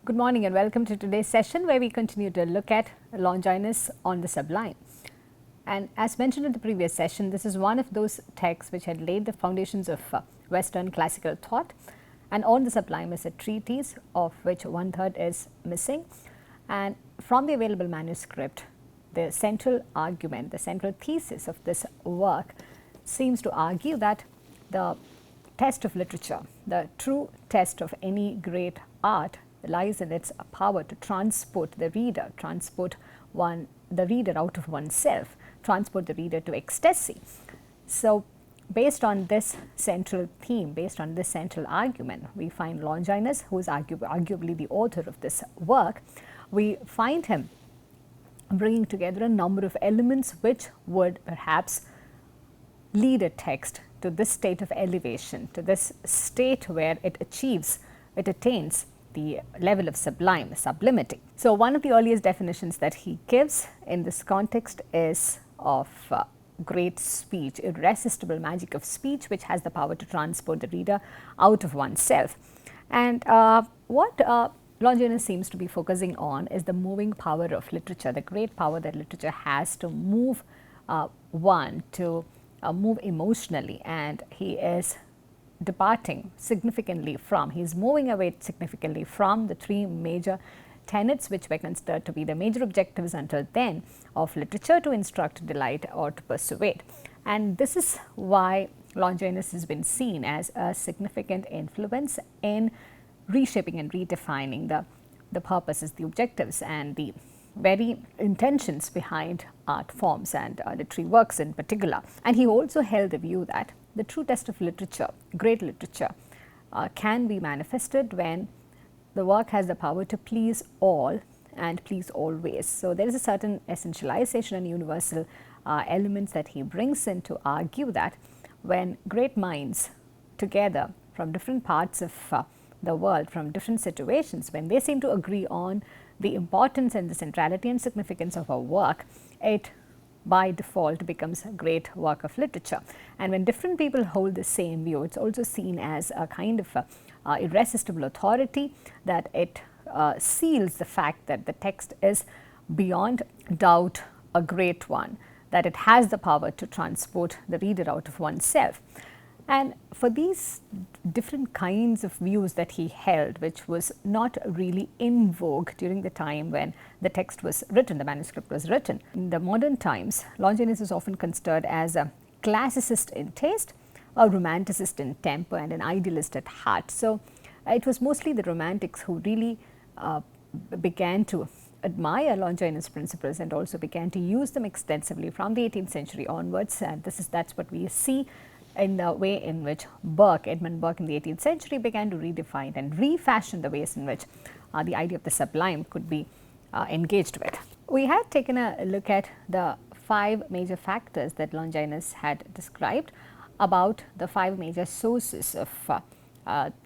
Good morning and welcome to today's session where we continue to look at Longinus on the Sublime. And as mentioned in the previous session, this is one of those texts which had laid the foundations of Western classical thought, and on the Sublime is a treatise of which 1/3 is missing. And from the available manuscript, the central argument, the central thesis of this work seems to argue that the test of literature, the true test of any great art, lies in its power to transport the reader, the reader out of oneself, transport the reader to ecstasy. So, based on this central theme, based on this central argument, we find Longinus, who is arguably the author of this work. We find him bringing together a number of elements which would perhaps lead a text to this state of elevation, to this state where it attains the level of sublime, sublimity. So, one of the earliest definitions that he gives in this context is of great speech, irresistible magic of speech, which has the power to transport the reader out of oneself. And what Longinus seems to be focusing on is the moving power of literature, the great power that literature has to move one, to move emotionally, and he is departing significantly from, he is moving away significantly from the three major tenets which were considered to be the major objectives until then of literature: to instruct, to delight, or to persuade. And this is why Longinus has been seen as a significant influence in reshaping and redefining the purposes, the objectives, and the very intentions behind art forms and literary works in particular. And he also held the view that the true test of literature, great literature, can be manifested when the work has the power to please all and please always. So, there is a certain essentialization and universal elements that he brings in to argue that when great minds together from different parts of the world, from different situations, when they seem to agree on the importance and the centrality and significance of a work, it by default becomes a great work of literature. And when different people hold the same view, it's also seen as a kind of irresistible authority, that it seals the fact that the text is beyond doubt a great one, that it has the power to transport the reader out of oneself. And for these different kinds of views that he held, which was not really in vogue during the time when the text was written, the manuscript was written. In the modern times, Longinus is often considered as a classicist in taste, a romanticist in temper, and an idealist at heart. So, it was mostly the romantics who really began to admire Longinus' principles and also began to use them extensively from the 18th century onwards. And that's what we see in the way in which Edmund Burke in the 18th century began to redefine and refashion the ways in which the idea of the sublime could be engaged with. We had taken a look at the 5 major factors that Longinus had described about the 5 major sources of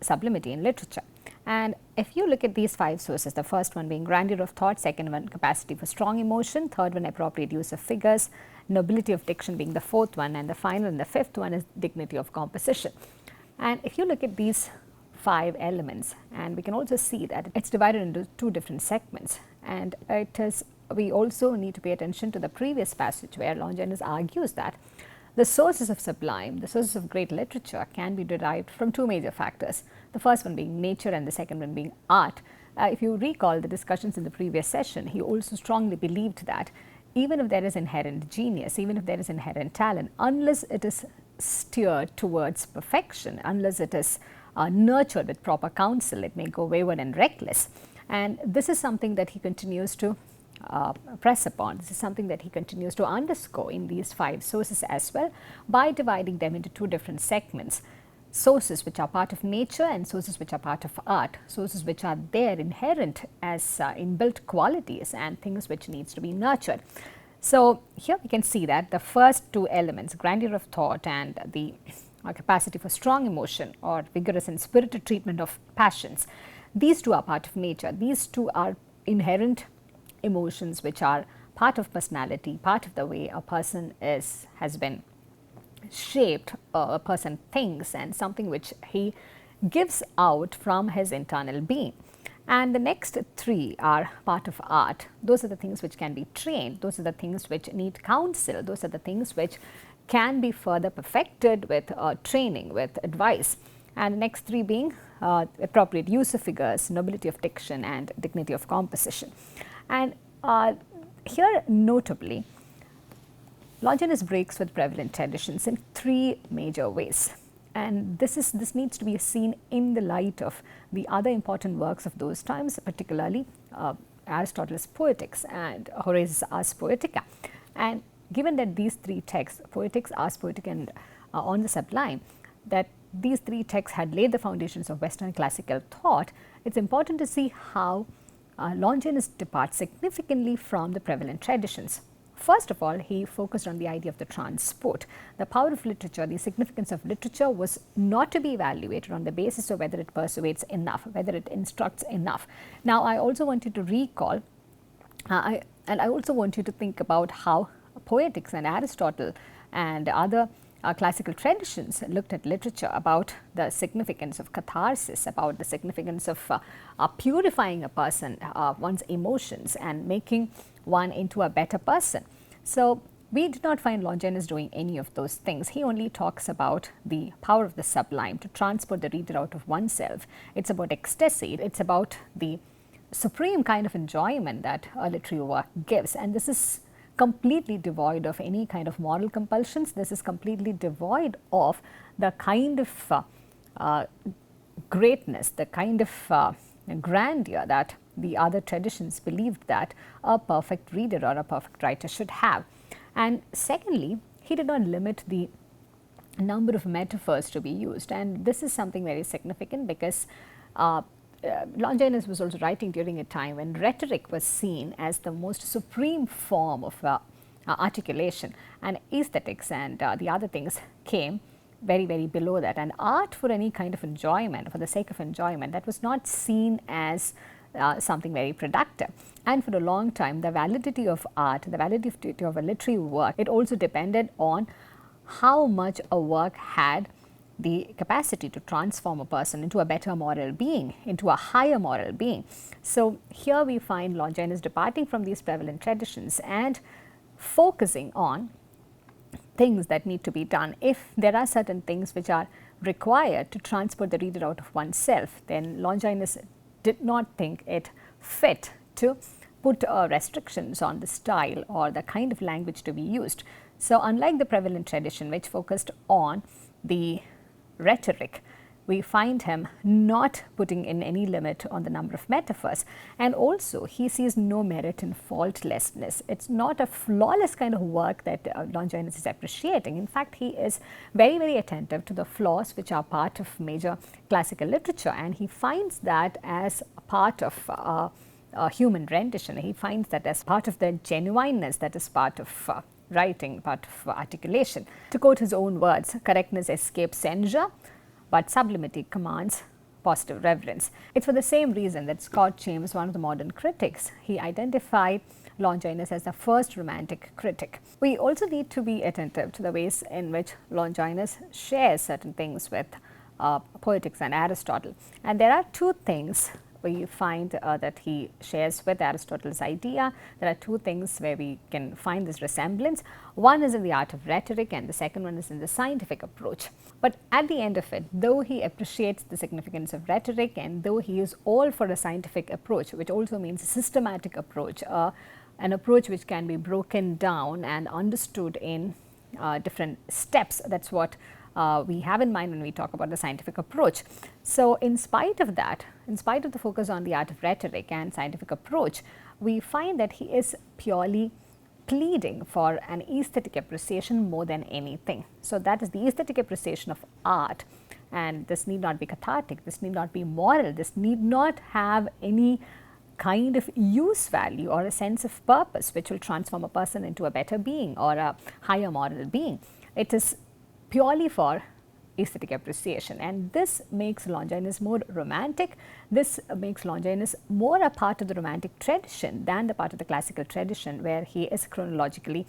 sublimity in literature. And if you look at these 5 sources, the first one being grandeur of thought, second one capacity for strong emotion, third one appropriate use of figures, nobility of diction being the fourth one, and the final and the fifth one is dignity of composition. And if you look at these 5 elements, and we can also see that it's divided into 2 different segments, and we also need to pay attention to the previous passage where Longinus argues that the sources of sublime, the sources of great literature, can be derived from 2 major factors. The first one being nature and the second one being art. If you recall the discussions in the previous session, he also strongly believed that even if there is inherent genius, even if there is inherent talent, unless it is steered towards perfection, unless it is nurtured with proper counsel, it may go wayward and reckless. And this is something that he continues to press upon. This is something that he continues to underscore in these 5 sources as well, by dividing them into 2 different segments: sources which are part of nature and sources which are part of art, sources which are there inherent as inbuilt qualities and things which needs to be nurtured. So, here we can see that the first 2 elements, grandeur of thought and the capacity for strong emotion or vigorous and spirited treatment of passions, these 2 are part of nature. These 2 are inherent emotions which are part of personality, part of the way a person has been shaped, a person thinks, and something which he gives out from his internal being. And the next three are part of art. Those are the things which can be trained, those are the things which need counsel, those are the things which can be further perfected with training, with advice. And the next three being appropriate use of figures, nobility of diction, and dignity of composition. And here notably, Longinus breaks with prevalent traditions in three major ways. And this needs to be seen in the light of the other important works of those times, particularly Aristotle's Poetics and Horace's Ars Poetica. And given that these three texts, Poetics, Ars Poetica, and on the Sublime, that these three texts had laid the foundations of Western classical thought, it's important to see how Longinus departs significantly from the prevalent traditions. First of all, he focused on the idea of the transport. The power of literature, the significance of literature was not to be evaluated on the basis of whether it persuades enough, whether it instructs enough. Now, I also want you to recall, I also want you to think about how Poetics and Aristotle and other classical traditions looked at literature, about the significance of catharsis, about the significance of purifying a person, one's emotions, and making one into a better person. So, we did not find Longinus doing any of those things. He only talks about the power of the sublime to transport the reader out of oneself. It's about ecstasy, it's about the supreme kind of enjoyment that a literary work gives, and this is completely devoid of any kind of moral compulsions. This is completely devoid of the kind of greatness, the kind of grandeur that the other traditions believed that a perfect reader or a perfect writer should have. And secondly, he did not limit the number of metaphors to be used, and this is something very significant because Longinus was also writing during a time when rhetoric was seen as the most supreme form of articulation, and aesthetics and the other things came very, very below that. And art for any kind of enjoyment, for the sake of enjoyment, that was not seen as something very productive. And for a long time, the validity of art, the validity of a literary work, it also depended on how much a work had the capacity to transform a person into a better moral being, into a higher moral being. So, here we find Longinus departing from these prevalent traditions and focusing on things that need to be done. If there are certain things which are required to transport the reader out of oneself, then Longinus did not think it fit to put restrictions on the style or the kind of language to be used. So, unlike the prevalent tradition which focused on the rhetoric, we find him not putting in any limit on the number of metaphors, and also he sees no merit in faultlessness. It's not a flawless kind of work that Longinus is appreciating. In fact, he is very, very attentive to the flaws which are part of major classical literature, and he finds that as a part of human rendition. He finds that as part of the genuineness that is part of writing, part of articulation. To quote his own words, correctness escapes censure, but sublimity commands positive reverence. It's for the same reason that Scott James, one of the modern critics, he identified Longinus as the first romantic critic. We also need to be attentive to the ways in which Longinus shares certain things with Poetics and Aristotle. And there are two things we find that he shares with Aristotle's idea. There are two things where we can find this resemblance. One is in the art of rhetoric, and the second one is in the scientific approach. But at the end of it, though he appreciates the significance of rhetoric, and though he is all for a scientific approach, which also means a systematic approach, an approach which can be broken down and understood in different steps. That's what we have in mind when we talk about the scientific approach. So, in spite of that, in spite of the focus on the art of rhetoric and scientific approach, we find that he is purely pleading for an aesthetic appreciation more than anything. So, that is the aesthetic appreciation of art, and this need not be cathartic, this need not be moral, this need not have any kind of use value or a sense of purpose which will transform a person into a better being or a higher moral being. It is purely for aesthetic appreciation, and this makes Longinus more romantic. This makes Longinus more a part of the romantic tradition than the part of the classical tradition where he is chronologically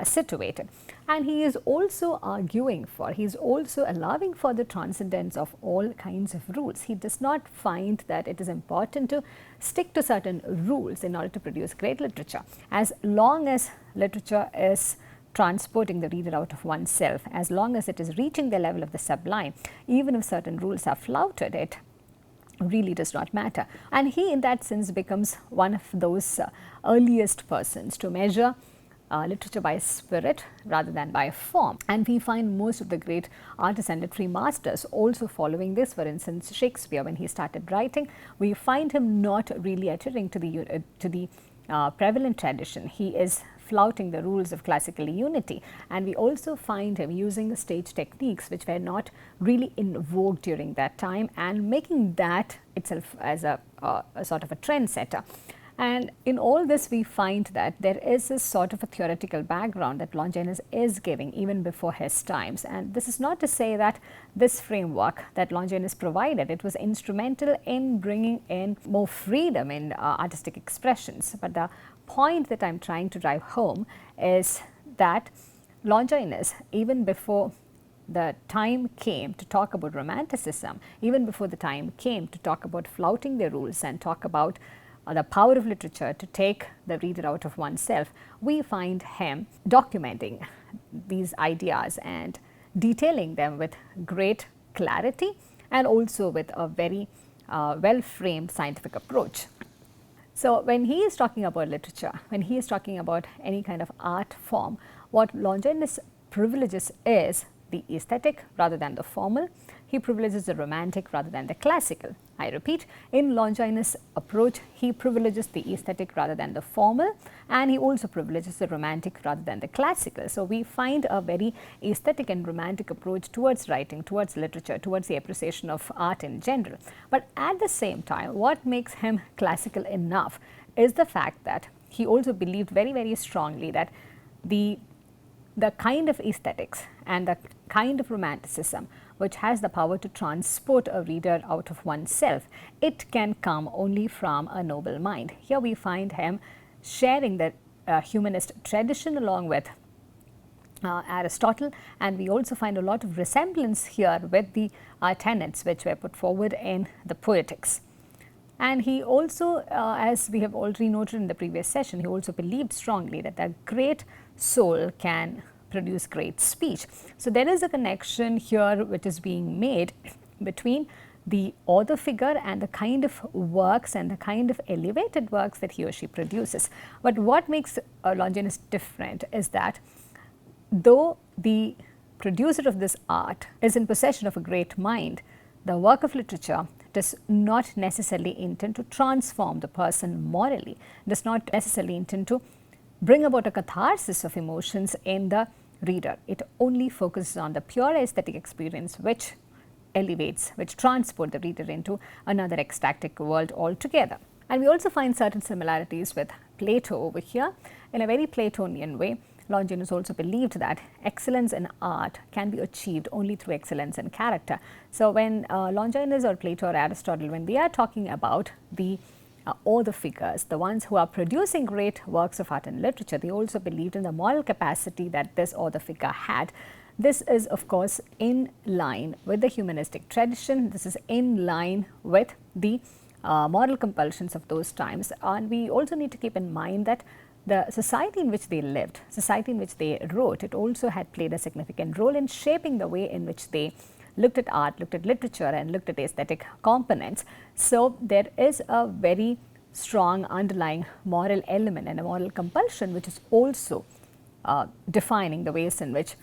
situated. And he is also arguing for, he is also allowing for the transcendence of all kinds of rules. He does not find that it is important to stick to certain rules in order to produce great literature. As long as literature is transporting the reader out of oneself, as long as it is reaching the level of the sublime, even if certain rules are flouted, it really does not matter. And he in that sense becomes one of those earliest persons to measure literature by spirit rather than by form. And we find most of the great artists and literary masters also following this. For instance, Shakespeare, when he started writing, we find him not really adhering to the prevalent tradition. He is flouting the rules of classical unity, and we also find him using the stage techniques which were not really in vogue during that time, and making that itself as a sort of a trendsetter. And in all this, we find that there is a sort of a theoretical background that Longinus is giving even before his times. And this is not to say that this framework that Longinus provided, it was instrumental in bringing in more freedom in artistic expressions. But the point that I am trying to drive home is that Longinus, even before the time came to talk about romanticism, even before the time came to talk about flouting the rules and talk about the power of literature to take the reader out of oneself, we find him documenting these ideas and detailing them with great clarity and also with a very well-framed scientific approach. So, when he is talking about literature, when he is talking about any kind of art form, what Longinus privileges is the aesthetic rather than the formal. He privileges the romantic rather than the classical. I repeat, in Longinus' approach, he privileges the aesthetic rather than the formal, and he also privileges the romantic rather than the classical. So, we find a very aesthetic and romantic approach towards writing, towards literature, towards the appreciation of art in general. But at the same time, what makes him classical enough is the fact that he also believed very, very strongly that the kind of aesthetics and the kind of romanticism which has the power to transport a reader out of oneself, it can come only from a noble mind. Here we find him sharing the humanist tradition along with Aristotle, and we also find a lot of resemblance here with the tenets which were put forward in the Poetics. And he also, as we have already noted in the previous session, he also believed strongly that the great soul can produce great speech. So, there is a connection here which is being made between the author figure and the kind of works and the kind of elevated works that he or she produces. But what makes Longinus different is that though the producer of this art is in possession of a great mind, the work of literature does not necessarily intend to transform the person morally, does not necessarily intend to bring about a catharsis of emotions in the reader. It only focuses on the pure aesthetic experience which elevates, which transports the reader into another ecstatic world altogether. And we also find certain similarities with Plato over here. In a very Platonian way, Longinus also believed that excellence in art can be achieved only through excellence in character. So, when Longinus or Plato or Aristotle, when they are talking about the author figures, the ones who are producing great works of art and literature, they also believed in the moral capacity that this author figure had. This is of course in line with the humanistic tradition. This is in line with the moral compulsions of those times, and we also need to keep in mind that the society in which they lived, society in which they wrote, it also had played a significant role in shaping the way in which they looked at art, looked at literature and looked at aesthetic components. So, there is a very strong underlying moral element and a moral compulsion which is also defining the ways in which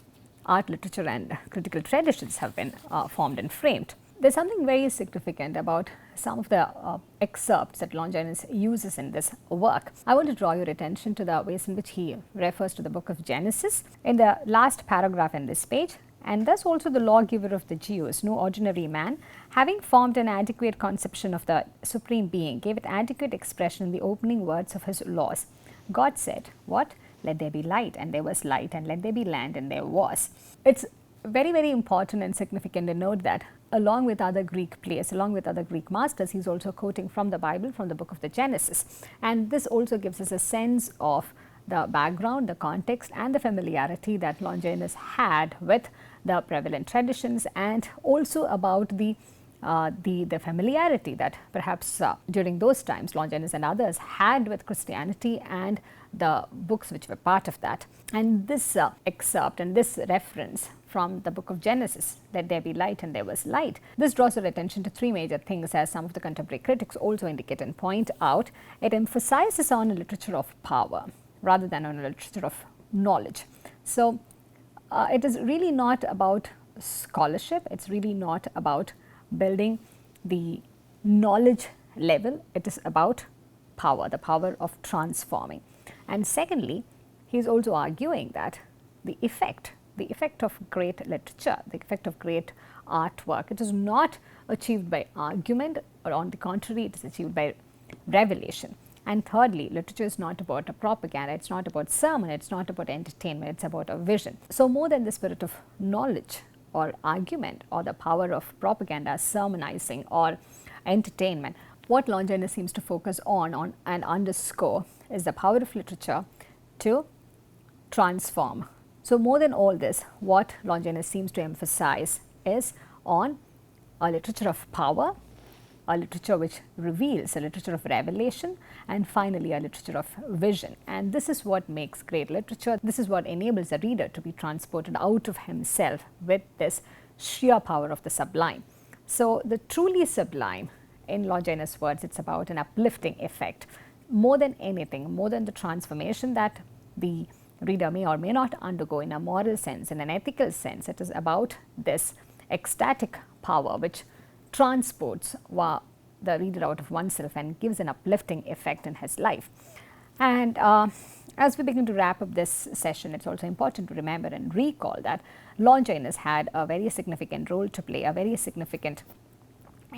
art, literature and critical traditions have been formed and framed. There is something very significant about some of the excerpts that Longinus uses in this work. I want to draw your attention to the ways in which he refers to the book of Genesis in the last paragraph in this page. And thus also the lawgiver of the Jews, no ordinary man, having formed an adequate conception of the Supreme Being, gave it adequate expression in the opening words of his laws. God said, what? Let there be light, and there was light, and let there be land, and there was. It's very, very important and significant to note that along with other Greek plays, along with other Greek masters, he's also quoting from the Bible, from the book of the Genesis. And this also gives us a sense of the background, the context and the familiarity that Longinus had with the prevalent traditions, and also about the familiarity that perhaps during those times Longinus and others had with Christianity and the books which were part of that. And this excerpt and this reference from the book of Genesis, let there be light and there was light, this draws our attention to three major things, as some of the contemporary critics also indicate and point out. It emphasizes on a literature of power rather than on a literature of knowledge. So it is really not about scholarship, it's really not about building the knowledge level, it is about power, the power of transforming. And secondly, he is also arguing that the effect of great literature, the effect of great artwork, it is not achieved by argument, or on the contrary, it is achieved by revelation. And thirdly, literature is not about a propaganda, it's not about sermon, it's not about entertainment, it's about a vision. So more than the spirit of knowledge or argument or the power of propaganda, sermonizing or entertainment, what Longinus seems to focus on and underscore is the power of literature to transform. So more than all this, what Longinus seems to emphasize is on a literature of power, a literature which reveals, a literature of revelation, and finally a literature of vision. And this is what makes great literature. This is what enables the reader to be transported out of himself with this sheer power of the sublime. So the truly sublime, in Longinus' words, it's about an uplifting effect. More than anything, more than the transformation that the reader may or may not undergo in a moral sense, in an ethical sense, it is about this ecstatic power which transports the reader out of oneself and gives an uplifting effect in his life. And as we begin to wrap up this session, it's also important to remember and recall that Longinus had a very significant role to play, a very significant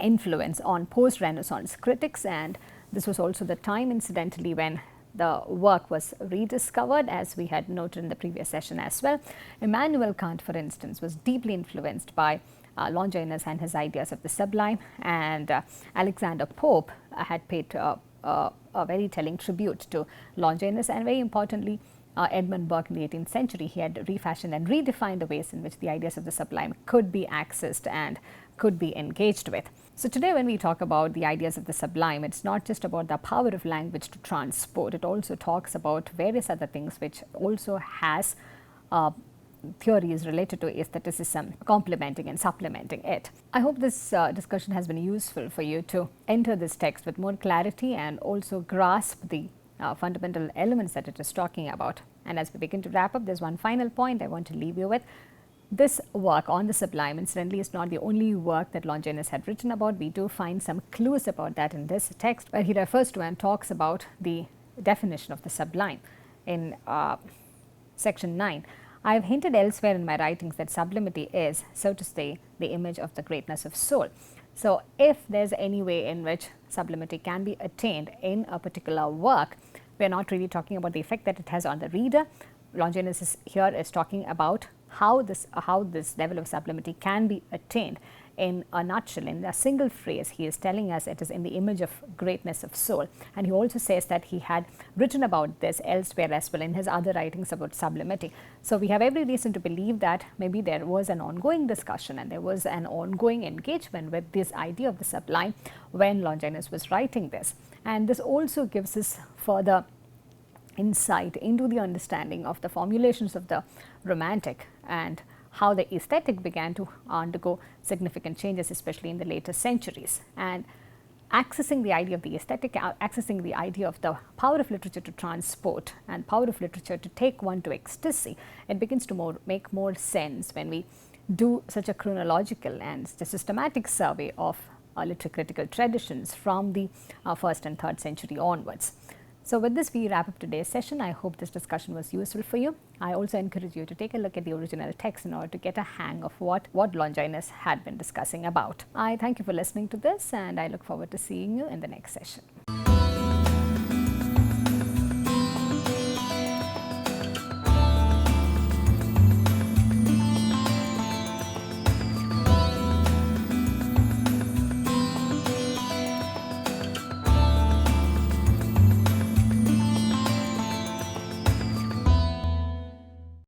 influence on post-Renaissance critics, and this was also the time, incidentally, when the work was rediscovered, as we had noted in the previous session as well. Immanuel Kant, for instance, was deeply influenced by Longinus and his ideas of the sublime, and Alexander Pope had paid a very telling tribute to Longinus, and very importantly Edmund Burke in the 18th century. He had refashioned and redefined the ways in which the ideas of the sublime could be accessed and could be engaged with. So today when we talk about the ideas of the sublime, it's not just about the power of language to transport, it also talks about various other things which also has theories related to aestheticism complementing and supplementing it. I hope this discussion has been useful for you to enter this text with more clarity and also grasp the fundamental elements that it is talking about. And as we begin to wrap up, there's one final point I want to leave you with. This work on the sublime, incidentally, is not the only work that Longinus had written about. We do find some clues about that in this text, where he refers to and talks about the definition of the sublime in section 9. I have hinted elsewhere in my writings that sublimity is, so to say, the image of the greatness of soul. So if there's any way in which sublimity can be attained in a particular work, we are not really talking about the effect that it has on the reader. Longinus here is talking about how this level of sublimity can be attained. In a nutshell, in a single phrase, he is telling us it is in the image of greatness of soul. And he also says that he had written about this elsewhere as well in his other writings about sublimity. So we have every reason to believe that maybe there was an ongoing discussion and there was an ongoing engagement with this idea of the sublime when Longinus was writing this. And this also gives us further insight into the understanding of the formulations of the Romantic and how the aesthetic began to undergo significant changes, especially in the later centuries. And accessing the idea of the aesthetic, accessing the idea of the power of literature to transport and power of literature to take one to ecstasy, it begins to make more sense when we do such a chronological and systematic survey of literary critical traditions from the 1st and 3rd century onwards. So with this, we wrap up today's session. I hope this discussion was useful for you. I also encourage you to take a look at the original text in order to get a hang of what Longinus had been discussing about. I thank you for listening to this, and I look forward to seeing you in the next session.